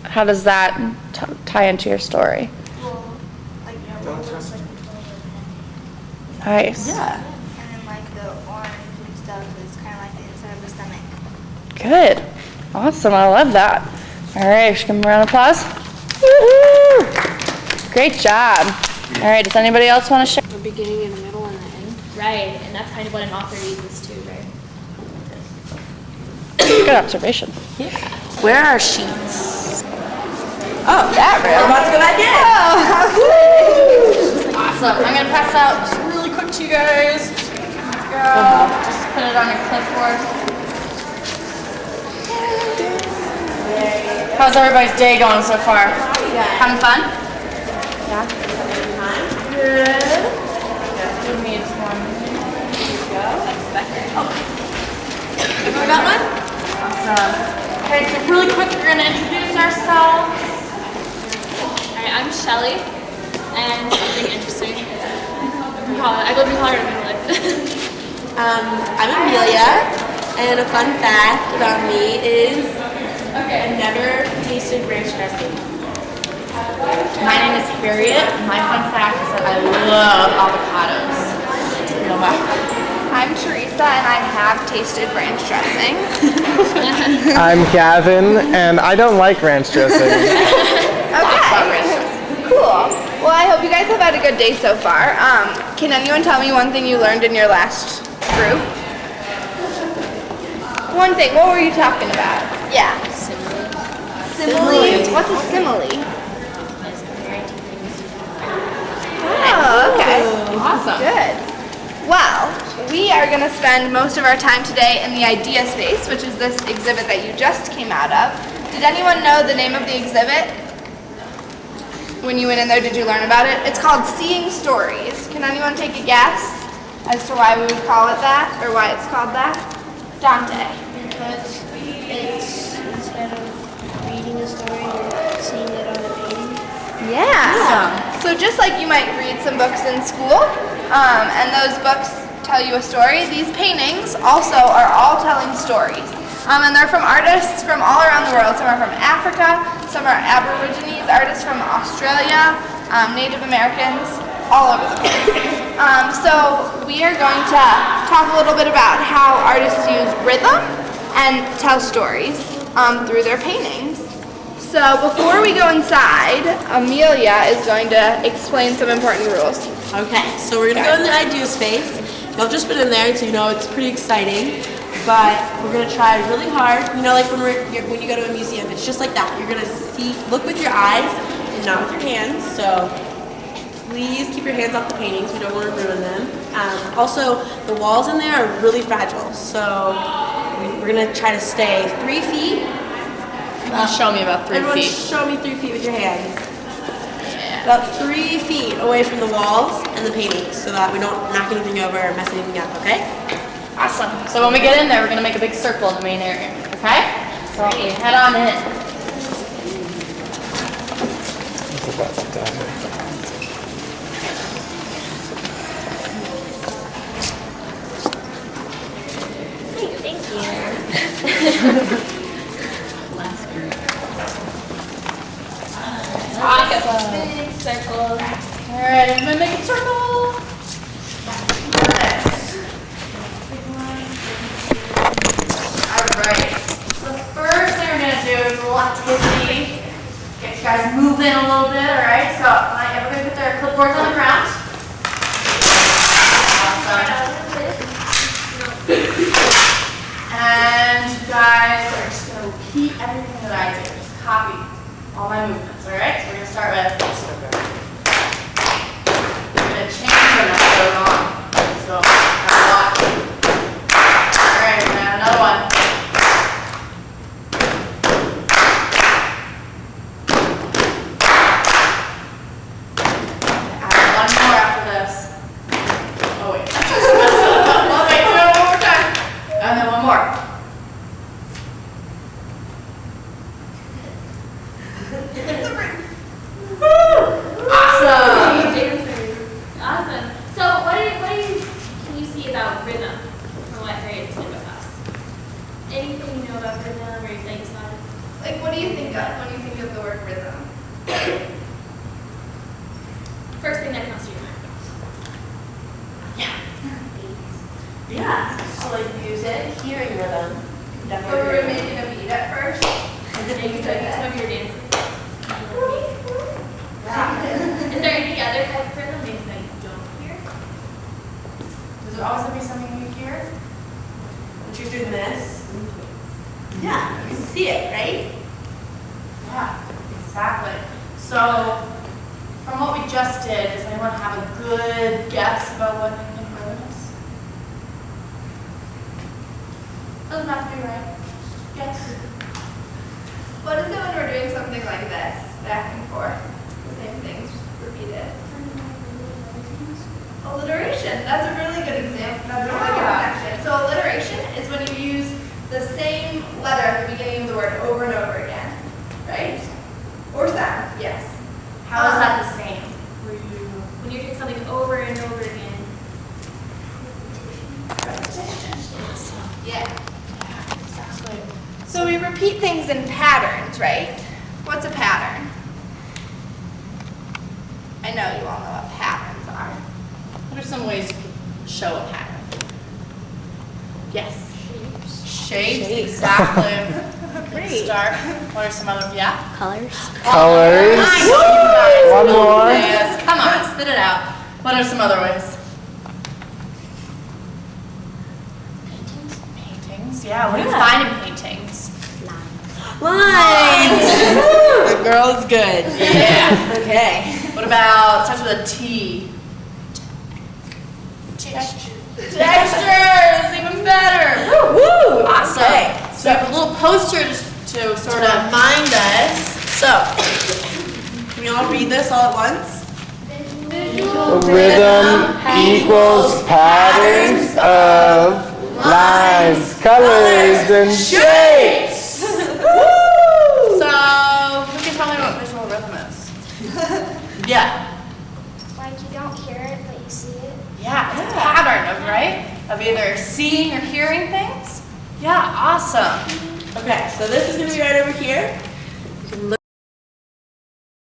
How does that tie into your story? Well, like, you know, it looks like the 12 of Nice. Yeah. And then, like, the orange and stuff is kind of like the inside of the stomach. Good. Awesome. I love that. All right. Just give them a round of applause. Woo-hoo! Great job. All right. Does anybody else want to share? The beginning and the middle and the end. Right, and that's kind of what an author uses too, right? Good observation. Yeah. Where are sheets? Oh, that room. We're about to go back in. Awesome. I'm going to pass out just really quick to you guys. Let's go. Just put it on your clipboard. How's everybody's day going so far? Having fun? Yeah. Good. Give me one. Here you go. You got one? Awesome. Okay, so really quick, we're going to introduce ourselves. Alright, I'm Shelly, and something interesting. I live in Colorado, I'm Amelia, and a fun fact about me is I've never tasted ranch dressing. My name is Harriet. My fun fact is that I love avocados. I'm Teresa and I have tasted ranch dressing. I'm Gavin, and I don't like ranch dressing. Okay, cool. Well, I hope you guys have had a good day so far. Can anyone tell me one thing you learned in your last group? One thing, what were you talking about? Yeah. Similes. What's a simile? Oh, okay. Awesome. Good. Well, we are going to spend most of our time today in the idea space, which is this exhibit that you just came out of. Did anyone know the name of the exhibit? When you went in there, did you learn about it? It's called Seeing Stories. Can anyone take a guess as to why we would call it that, or why it's called that? Dante. Because it's instead of reading a story, you're seeing it on a painting. Yeah. So just like you might read some books in school, and those books tell you a story, these paintings also are all telling stories. And they're from artists from all around the world. Some are from Africa, some are Aborigines, artists from Australia, Native Americans, all over the place. So we are going to talk a little bit about how artists use rhythm and tell stories through their paintings. So before we go inside, Amelia is going to explain some important rules. Okay, so we're gonna go in the idea space. Y'all just been in there, so you know it's pretty exciting. But we're gonna try really hard. You know, like when you go to a museum, it's just like that. You're gonna look with your eyes and not with your hands. So please keep your hands off the paintings. We don't want to ruin them. Also, the walls in there are really fragile. So we're gonna try to stay 3 feet. Show me about 3 Everyone feet. show me 3 feet with your hands. About 3 feet away from the walls and the paintings so that we don't knock anything over or mess anything up, okay? Awesome. So when we get in there, we're going to make a big circle in the main area. Okay? So you head on in. Awesome. Big circle. All right, everybody make a circle. Alright, so the first thing we're going to do is a little activity. Get you guys moving a little bit, alright? So, everybody put their clipboards on the ground. Awesome. And you guys are just going to repeat everything that I do. Just copy all my movements, alright? So we're going to start with, we're going to change them as we go along. So, have a lot. Alright, we're going to have another one. One more after this. Oh wait, I just messed it up. Let's wait, do it one more time. And then one more. Awesome. Awesome. So can you see about rhythm from what Harriet did with us? Anything you know about rhythm or that you saw? Like, what do you think of when you think of the First thing that comes to your mind. Yeah. So like music, hearing rhythm. So we're making a beat at first. Maybe some of your dances. Is there any other type of rhythm maybe that you don't hear? Does it always have to be something you hear? But you're doing this. Yeah, you can see it, right? Yeah, exactly. So, from what we just did, does anyone have a good guess about what they think rhythm is? Doesn't have to be right. Guess. What is it when we're doing something like this, back and forth? The same things repeated. Alliteration. That's a really good example. That's a really good connection. So alliteration is when you use the same letter at the beginning of the word over and over again, right? Or sound, yes. How is that the same? When you're doing something over and over again. Yeah. Exactly. So we repeat things in patterns, right? What's a pattern? I know you all know what patterns are. What are some ways you could show a pattern? Yes. Shapes, exactly. Great start. What are some other, yeah? Colors. Colors. I know you guys One know more. this. Come on, spit it out. What are some other ways? Paintings, yeah. What do you find in paintings? Lines. The girl's good. Yeah. Okay. What about, starts with a T? Textures, even better. Woo! Awesome. Okay. So we have a little poster to sort of Remind us. So, can we all read this all at once? Rhythm equals patterns of lines, colors, and shapes. So who can tell me what visual rhythm is? Yeah. Like you don't hear it, but you see it. Yeah, it's a pattern of, right? Of either seeing or hearing things. Yeah, awesome. Okay, so this is going to be right over here. You can look